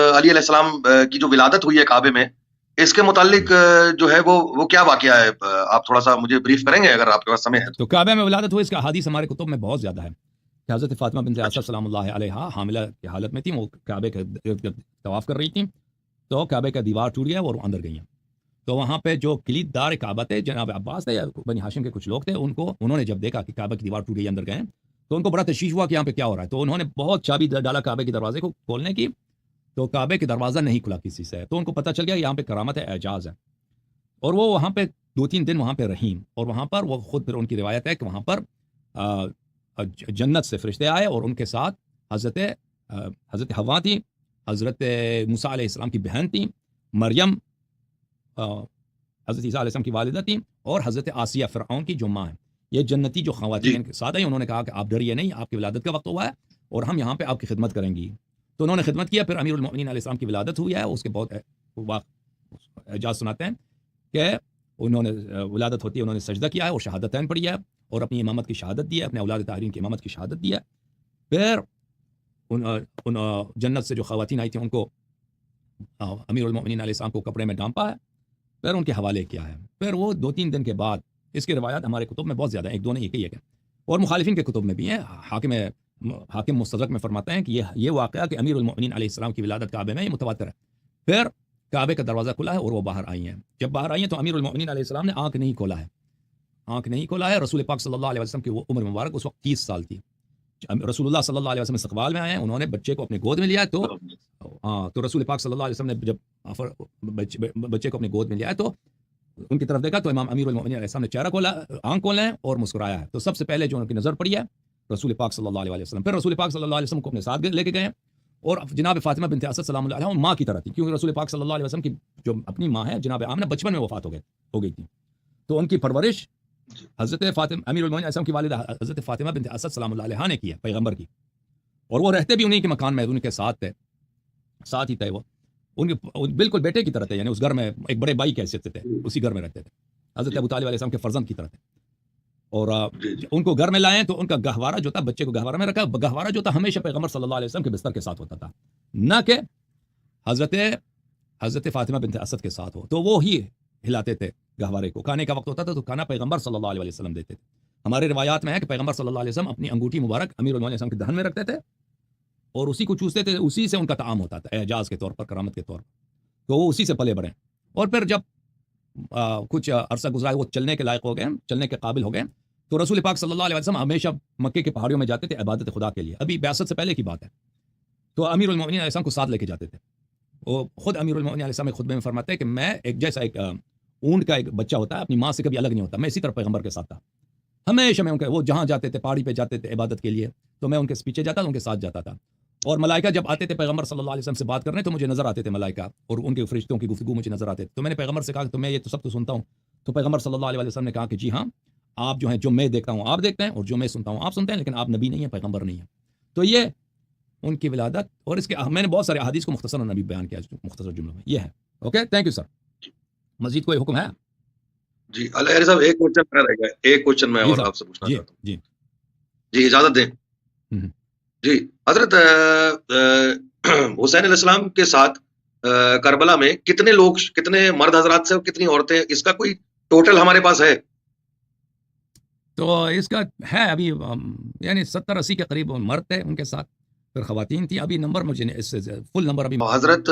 علی علیہ السلام کی جو ولادت ہوئی ہے کعبے میں، اس کے متعلق جو ہے وہ کیا واقعہ ہے؟ آپ تھوڑا سا مجھے بریف کریں گے اگر آپ کے پاس سمے ہے تو کعبے میں ولادت ہوئی، اس کا حدیث ہمارے کتب میں بہت زیادہ ہے کہ حضرت فاطمہ بنت اسد سلام اللہ علیہا حاملہ کی حالت میں تھی، وہ کعبے کے ارد گرد طواف کر رہی تھیں، تو کعبے کا دیوار ٹوٹ گیا اور وہ اندر گئی ہیں۔ تو وہاں پہ جو کلید دار کعبہ تھے جناب عباس تھے یا بنی ہاشم کے کچھ لوگ تھے، انہوں نے جب دیکھا کہ کعبہ کی دیوار ٹوٹ گئی اندر گئے، تو ان کو بڑا تشویش ہوا کہ یہاں پہ کیا ہو رہا ہے، تو انہوں نے بہت چابی ڈالا کعبے کے دروازے کو کھولنے کی، تو کعبے کے دروازہ نہیں کھلا کسی سے، تو ان کو پتہ چل گیا کہ یہاں پہ کرامت ہے، اعجاز ہے، اور وہ وہاں پہ 2-3 دن وہاں پہ رہیں، اور وہاں پر وہ خود پھر ان کی روایت ہے کہ وہاں پر جنت سے فرشتے آئے اور ان کے ساتھ حضرت حوا تھی، حضرت موسیٰ علیہ السلام کی بہن تھی، مریم حضرت عیسیٰ علیہ السلام کی والدہ تھی، اور حضرت آسیہ فرعون کی جو ماں ہے، یہ جنتی جو خواتین ان کے ساتھ آئی، انہوں نے کہا کہ آپ ڈریے نہیں، آپ کی ولادت کا وقت ہوا ہے اور ہم یہاں پہ آپ کی خدمت کریں گی، تو انہوں نے خدمت کیا۔ پھر امیر المؤمنین علیہ السلام کی ولادت ہوئی ہے، اس کے بہت اعجاز سناتے ہیں کہ انہوں نے ولادت ہوتی ہے، انہوں نے سجدہ کیا ہے اور شہادتین پڑھی ہے اور اپنی امامت کی شہادت دی ہے، اپنے اولاد طاہرین کی امامت کی شہادت دی ہے۔ پھر ان جنت سے جو خواتین آئی تھیں ان کو امیر المؤمنین علیہ السلام کو کپڑے میں ڈانپا ہے، پھر ان کے حوالے کیا ہے، پھر وہ 2-3 دن کے بعد، اس کی روایات ہمارے کتب میں بہت زیادہ ہیں، ایک دو نہیں ایک ہی ہے، اور مخالفین کے کتب میں بھی ہیں۔ حاکم مستدرک میں فرماتے ہیں کہ یہ واقعہ کہ امیر المؤمنین علیہ السلام کی ولادت کعبے میں، یہ متواتر ہے۔ پھر کعبے کا دروازہ کھلا ہے اور وہ باہر آئی ہیں، جب باہر آئی ہیں تو امیر المؤمنین علیہ السلام نے آنکھ نہیں کھولا ہے۔ رسول پاک صلی اللہ علیہ وسلم کی وہ عمر مبارک اس وقت 30 سال تھی۔ رسول اللہ صلی اللہ علیہ وسلم استقبال میں آئے ہیں، انہوں نے بچے کو اپنے گود میں لیا، تو رسول پاک صلی اللہ علیہ وسلم نے جب بچے کو اپنے گود میں لیا ہے تو ان کی طرف دیکھا تو امام امیر المؤمنین علیہ السلام نے چہرہ کھولا، آنکھ کھولے اور مسکرایا ہے، تو سب سے پہلے جو ان کی نظر پڑی ہے رسول پاک صلی اللہ علیہ وسلم۔ پھر رسول پاک صلی اللہ علیہ وسلم کو اپنے ساتھ لے کے گئے، اور جناب فاطمہ بنت اسد سلام اللہ علیہا ماں کی طرح تھی، کیونکہ رسول پاک صلی اللہ علیہ وسلم کی جو اپنی ماں ہے جناب آمنہ بچپن میں وفات ہو گئی تھی، تو ان کی پرورش حضرت فاطمہ امیر المؤمنین علیہ السلام کی والدہ حضرت فاطمہ بنت اسد سلام اللہ علیہا نے کی ہے، پیغمبر کی، اور وہ رہتے بھی انہیں کے مکان میں ان کے ساتھ ہی تھے، وہ ان کے بالکل بیٹے کی طرح تھے، یعنی اس گھر میں ایک بڑے بھائی کی حیثیت سے تھے، اسی گھر میں رہتے تھے، حضرت ابو طالب علیہ السلام کے فرزند کی طرح تھے، اور ان کو گھر میں لائے تو ان کا گہوارہ جو تھا، بچے کو گہوارہ میں رکھا، گہوارہ جو تھا ہمیشہ پیغمبر صلی اللہ علیہ وسلم کے بستر کے ساتھ ہوتا تھا، نہ کہ حضرت فاطمہ بنت اسد کے ساتھ ہو، تو وہ ہی ہلاتے تھے گہوارے کو، کھانے کا وقت ہوتا تھا تو کھانا پیغمبر صلی اللہ علیہ وسلم دیتے تھے۔ ہمارے روایات میں ہے کہ پیغمبر صلی اللہ علیہ وسلم اپنی انگوٹھی مبارک امیر المؤمنین علیہ السلام کے دہن میں رکھتے تھے اور اسی کو چوستے تھے، اسی سے ان کا طعام ہوتا تھا، اعجاز کے طور پر، کرامت کے طور پر، تو وہ اسی سے پلے بڑھے، اور پھر جب کچھ عرصہ گزرا، وہ چلنے کے لائق ہو گئے، چلنے کے قابل ہو گئے، تو رسول پاک صلی اللہ علیہ وسلم ہمیشہ مکے کے پہاڑیوں میں جاتے تھے عبادت خدا کے لیے، ابھی بعثت سے پہلے کی بات ہے، تو امیر المؤمنین علیہ السلام کو ساتھ لے کے جاتے تھے۔ وہ خود امیر المؤمنین علیہ السلام ایک خطبے میں فرماتے ہیں کہ میں ایک اونٹ کا ایک بچہ ہوتا ہے، اپنی ماں سے کبھی الگ نہیں ہوتا، میں اسی طرح پیغمبر کے ساتھ تھا، ہمیشہ میں ان کے، وہ جہاں جاتے تھے پہاڑی پہ جاتے تھے عبادت کے لیے، تو میں ان کے پیچھے جاتا تھا، ان کے ساتھ جاتا تھا، اور ملائکہ جب آتے تھے پیغمبر صلی اللہ علیہ وسلم سے بات کرنے تو مجھے نظر آتے تھے ملائکہ، اور ان کے فرشتوں کی گفتگو مجھے نظر آتے تھے، تو میں نے پیغمبر سے کہا کہ میں یہ تو سب تو سنتا ہوں، تو پیغمبر صلی اللہ علیہ وسلم نے کہا کہ جی ہاں، آپ جو ہیں، جو میں دیکھتا ہوں آپ دیکھتے ہیں، اور جو میں سنتا ہوں آپ سنتے ہیں، لیکن آپ نبی نہیں ہیں، پیغمبر نہیں ہیں۔ تو یہ ان کی ولادت، اور اس کے میں نے بہت سارے احادیث کو مختصر نبی بیان کیا مختصر جملوں میں، یہ ہے۔ Okay, thank you sir. مزید کوئی حکم ہے؟ جی علیہ صاحب، ایک کوشچن میرا رہ گیا، ایک کوشچن میں اور آپ سے پوچھنا چاہتا ہوں، جی اجازت دیں؟ جی حضرت حسین علیہ السلام کے ساتھ کربلا میں کتنے لوگ، کتنے مرد حضرات سے اور کتنی عورتیں، اس کا کوئی ٹوٹل ہمارے پاس ہے؟ تو اس کا ہے ابھی یعنی 70-80 کے قریب مرد تھے ان کے ساتھ، پھر خواتین تھیں، ابھی نمبر مجھے اس سے فل نمبر ابھی حضرت